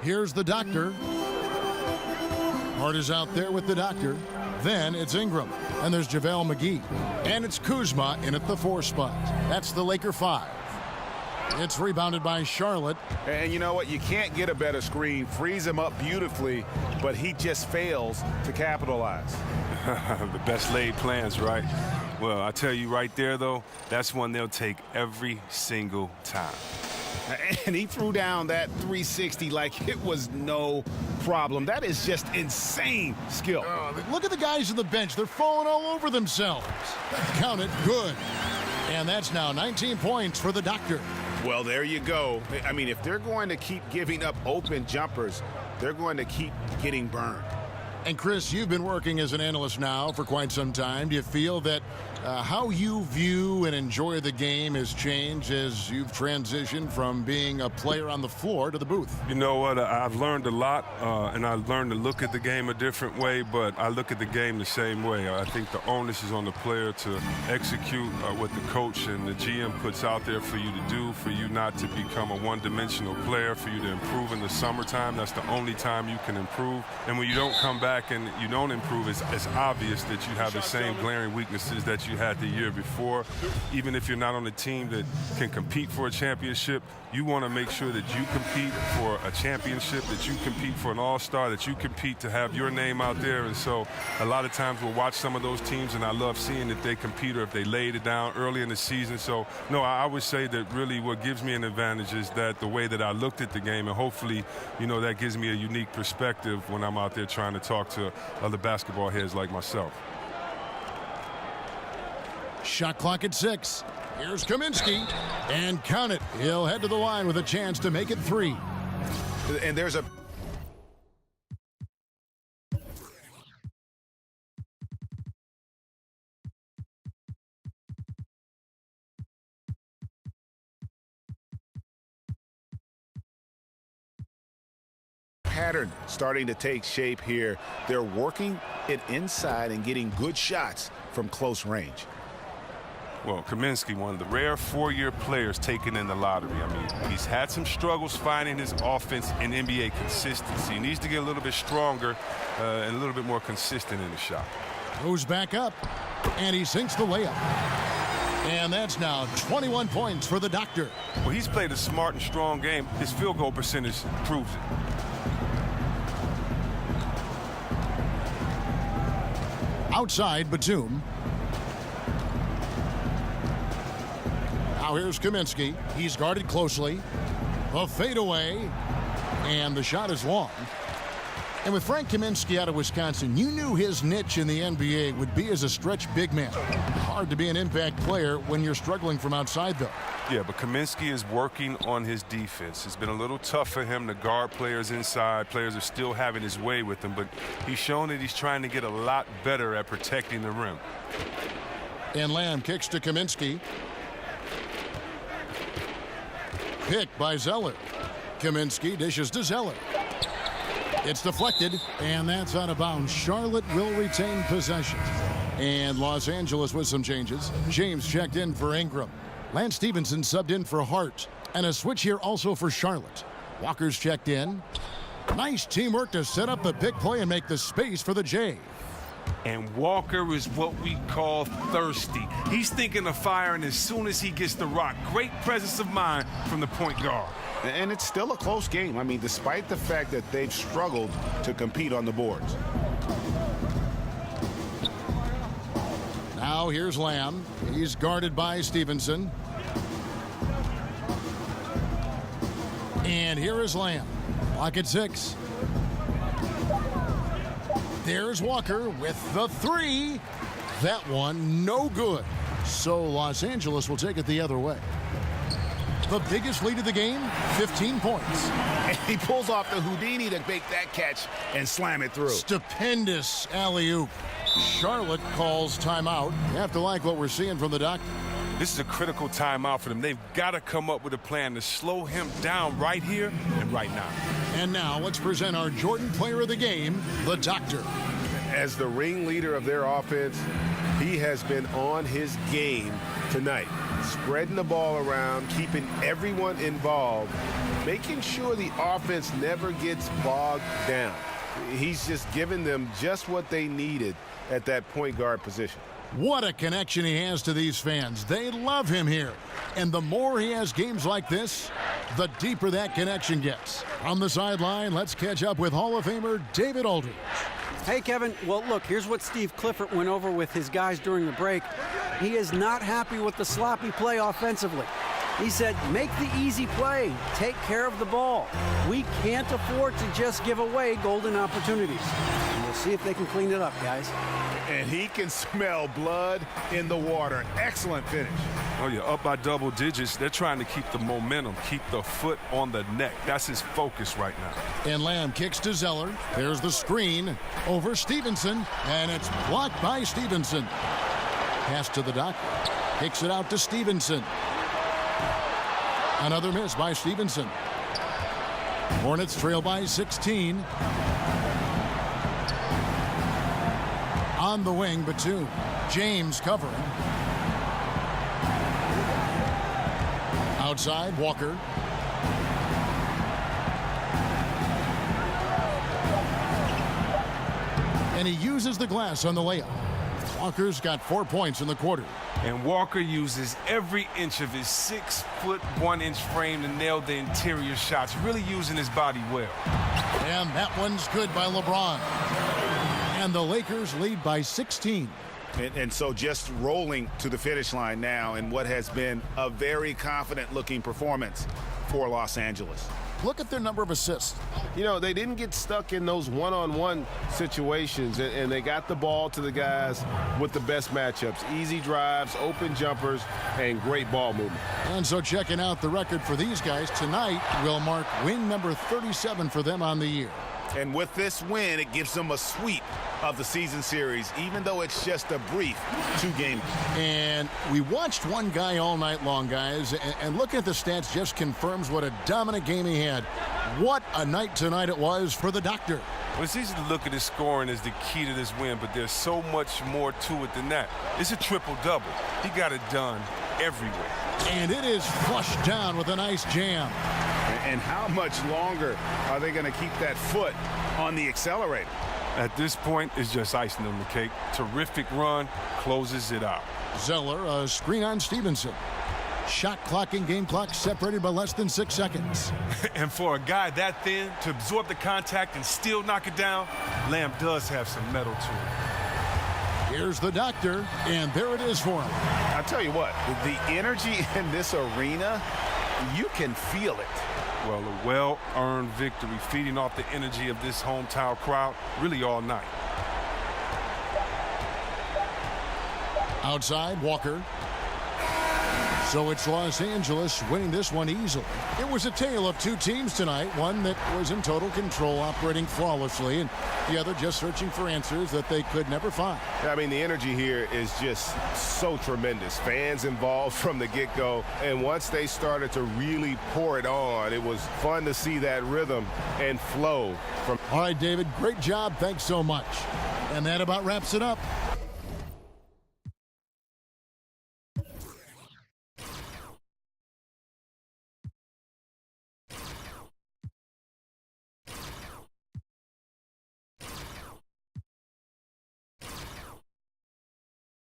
Here's the doctor. Hart is out there with the doctor. Then it's Ingram. And there's JaVale McGee. And it's Kuzma in at the 4 spot. That's the Laker 5. It's rebounded by Charlotte. And you know what? You can't get a better screen. Frees him up beautifully, but he just fails to capitalize. The best laid plans, right? Well, I tell you right there, though, that's one they'll take every single time. And he threw down that 360 like it was no problem. That is just insane skill. Look at the guys on the bench. They're falling all over themselves. Count it. Good. And that's now 19 points for the doctor. Well, there you go. I mean, if they're going to keep giving up open jumpers, they're going to keep getting burned. And Chris, you've been working as an analyst now for quite some time. Do you feel that how you view and enjoy the game has changed as you've transitioned from being a player on the floor to the booth? You know what? I've learned a lot, and I've learned to look at the game a different way, but I look at the game the same way. I think the onus is on the player to execute what the coach and the GM puts out there for you to do, for you not to become a one-dimensional player, for you to improve in the summertime. That's the only time you can improve. And when you don't come back and you don't improve, it's obvious that you have the same glaring weaknesses that you had the year before. Even if you're not on a team that can compete for a championship, you want to make sure that you compete for a championship, that you compete for an all-star, that you compete to have your name out there. And so a lot of times we'll watch some of those teams, and I love seeing if they compete or if they laid it down early in the season. So, no, I would say that really what gives me an advantage is that the way that I looked at the game, and hopefully, you know, that gives me a unique perspective when I'm out there trying to talk to other basketball heads like myself. Shot clock at 6. Here's Kaminsky. And count it. He'll head to the line with a chance to make it 3. And there's a pattern starting to take shape here. They're working it inside and getting good shots from close range. Well, Kaminsky, one of the rare 4-year players taken in the lottery. I mean, he's had some struggles finding his offense in NBA consistency. He needs to get a little bit stronger and a little bit more consistent in the shot. Goes back up, and he sinks the layup. And that's now 21 points for the doctor. Well, he's played a smart and strong game. His field goal percentage proves it. Outside, Batum. Now here's Kaminsky. He's guarded closely. A fadeaway. And the shot is long. And with Frank Kaminsky out of Wisconsin, you knew his niche in the NBA would be as a stretch big man. Hard to be an impact player when you're struggling from outside, though. Yeah, but Kaminsky is working on his defense. It's been a little tough for him to guard players inside. Players are still having his way with him, but he's shown that he's trying to get a lot better at protecting the rim. And Lamb kicks to Kaminsky. Picked by Zeller. Kaminsky dishes to Zeller. It's deflected, and that's out of bounds. Charlotte will retain possession. And Los Angeles with some changes. James checked in for Ingram. Lance Stevenson subbed in for Hart. And a switch here also for Charlotte. Walker's checked in. Nice teamwork to set up the big play and make the space for the J. And Walker is what we call thirsty. He's thinking of firing as soon as he gets the rock. Great presence of mind from the point guard. And it's still a close game. I mean, despite the fact that they've struggled to compete on the boards. Now here's Lamb. He's guarded by Stevenson. And here is Lamb. Clock at 6. There's Walker with the 3. That one no good. So Los Angeles will take it the other way. The biggest lead of the game, 15 points. And he pulls off the Houdini to make that catch and slam it through. Stupendous alley-oop. Charlotte calls timeout. You have to like what we're seeing from the doctor. This is a critical timeout for them. They've got to come up with a plan to slow him down right here and right now. And now let's present our Jordan player of the game, the doctor. As the ringleader of their offense, he has been on his game tonight, spreading the ball around, keeping everyone involved, making sure the offense never gets bogged down. He's just giving them just what they needed at that point guard position. What a connection he has to these fans. They love him here. And the more he has games like this, the deeper that connection gets. On the sideline, let's catch up with Hall of Famer David Aldridge. Hey, Kevin. Well, look, here's what Steve Clifford went over with his guys during the break. He is not happy with the sloppy play offensively. He said, make the easy play. Take care of the ball. We can't afford to just give away golden opportunities. And we'll see if they can clean it up, guys. And he can smell blood in the water. Excellent finish. Oh, yeah, up by double digits. They're trying to keep the momentum, keep the foot on the neck. That's his focus right now. And Lamb kicks to Zeller. There's the screen over Stevenson, and it's blocked by Stevenson. Pass to the doctor. Kicks it out to Stevenson. Another miss by Stevenson. Hornets trail by 16. On the wing, Batum. James covering. Outside, Walker. And he uses the glass on the layup. Walker's got 4 points in the quarter. And Walker uses every inch of his 6'1" frame to nail the interior shots, really using his body well. And that one's good by LeBron. And the Lakers lead by 16. And so just rolling to the finish line now in what has been a very confident-looking performance for Los Angeles. Look at their number of assists. You know, they didn't get stuck in those one-on-one situations, and they got the ball to the guys with the best matchups. Easy drives, open jumpers, and great ball movement. And so checking out the record for these guys tonight will mark win number 37 for them on the year. And with this win, it gives them a sweep of the season series, even though it's just a brief 2-game. And we watched one guy all night long, guys, and looking at the stats just confirms what a dominant game he had. What a night tonight it was for the doctor. Well, it's easy to look at his scoring as the key to this win, but there's so much more to it than that. It's a triple-double. He got it done everywhere. And it is flushed down with a nice jam. And how much longer are they going to keep that foot on the accelerator? At this point, it's just icing on the cake. Terrific run, closes it out. Zeller, a screen on Stevenson. Shot clock and game clock separated by less than 6 seconds. And for a guy that thin, to absorb the contact and still knock it down, Lamb does have some metal to it. Here's the doctor, and there it is for him. I'll tell you what, the energy in this arena, you can feel it. Well, a well-earned victory, feeding off the energy of this hometown crowd really all night. Outside, Walker. So it's Los Angeles winning this one easily. It was a tale of two teams tonight, one that was in total control, operating flawlessly, and the other just searching for answers that they could never find. I mean, the energy here is just so tremendous. Fans involved from the get-go, and once they started to really pour it on, it was fun to see that rhythm and flow. All right, David, great job. Thanks so much. And that about wraps it up.